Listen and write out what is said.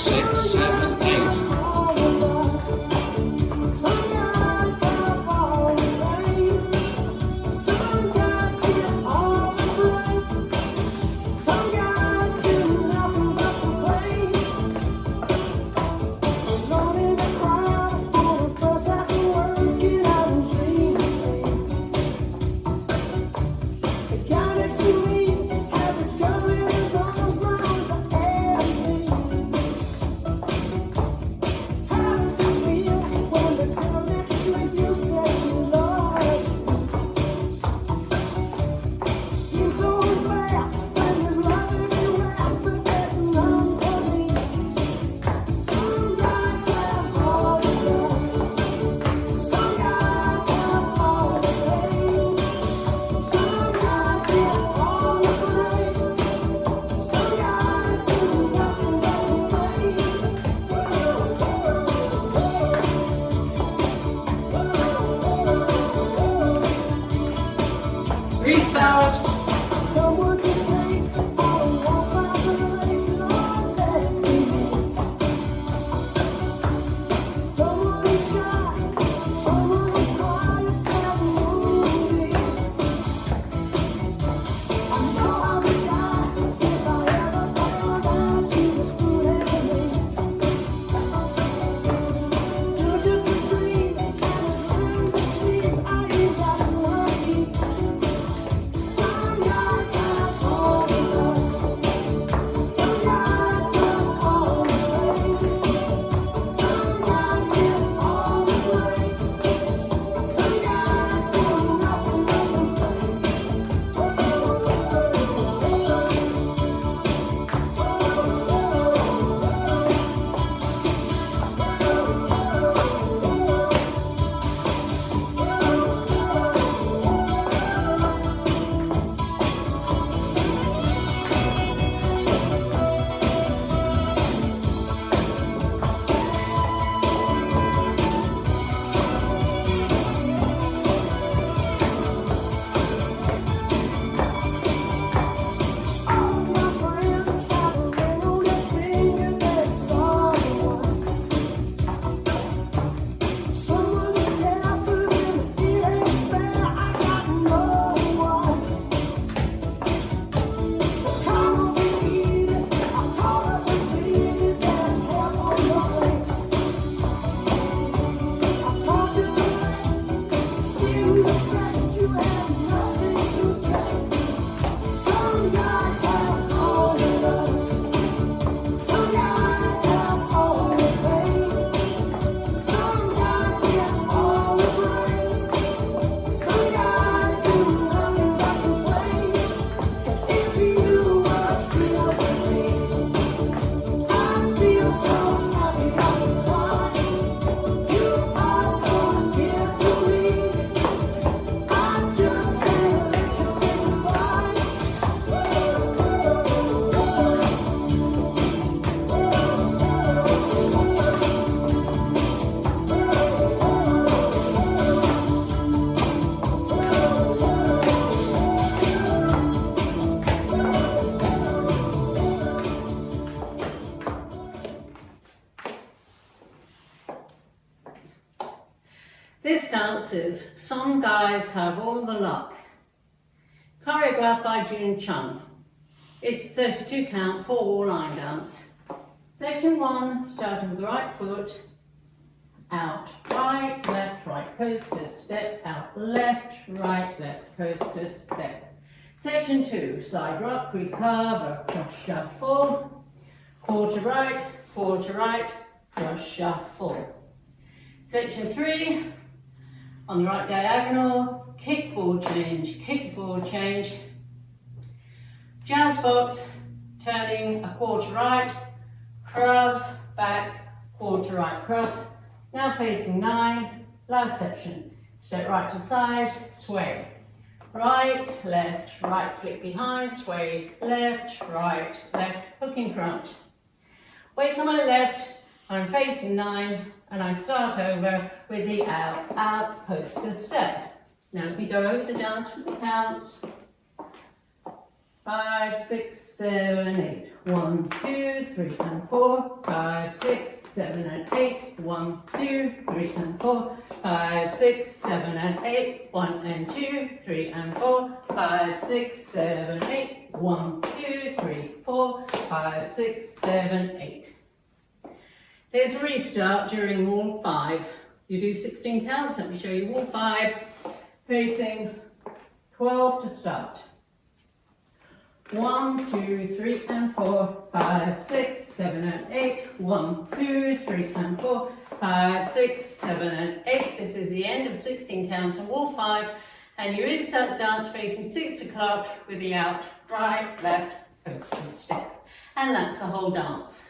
6, 7, 8. Restart. This dance is Some Guys Have All the Luck, choreographed by June Chung. It's 32 count, 4-wall line dance. Section 1, starting with the right foot, out, right, left, coaster, step, out, left, coaster, step. Section 2, side rock, recurve, cross shuffle, quarter right, cross shuffle. Section 3, on the right diagonal, kick forward change, jazz box, turning a quarter right, cross, back, quarter right, cross. Now facing 9, last section. Step right to side, sway. Right, left, flick behind, sway, left, hook in front. Weights on my left, I'm facing 9, and I start over with the out, coaster step. Now we go over the dance with the counts. 5, 5, 6, 7, 8. 1, 2, 3 and 4. 5, 6, 7 and 8. 1, 2, 3 and 4. 5, 6, 7 and 8. 1 and 2, 3 and 4. 5, 6, 7, 8. 1, 2, 3, 4. 5, 6, 7, 8. Here's a restart during wall 5. You do 16 counts. Let me show you wall 5, facing 12 to start. 1, 2, 3 and 4, 5, 6, 7 and 8. 1, 2, 3 and 4, 5, 6, 7 and 8. This is the end of 16 counts on wall 5, and you restart the dance facing 6 o'clock with the out, right, left, first and step. And that's the whole dance.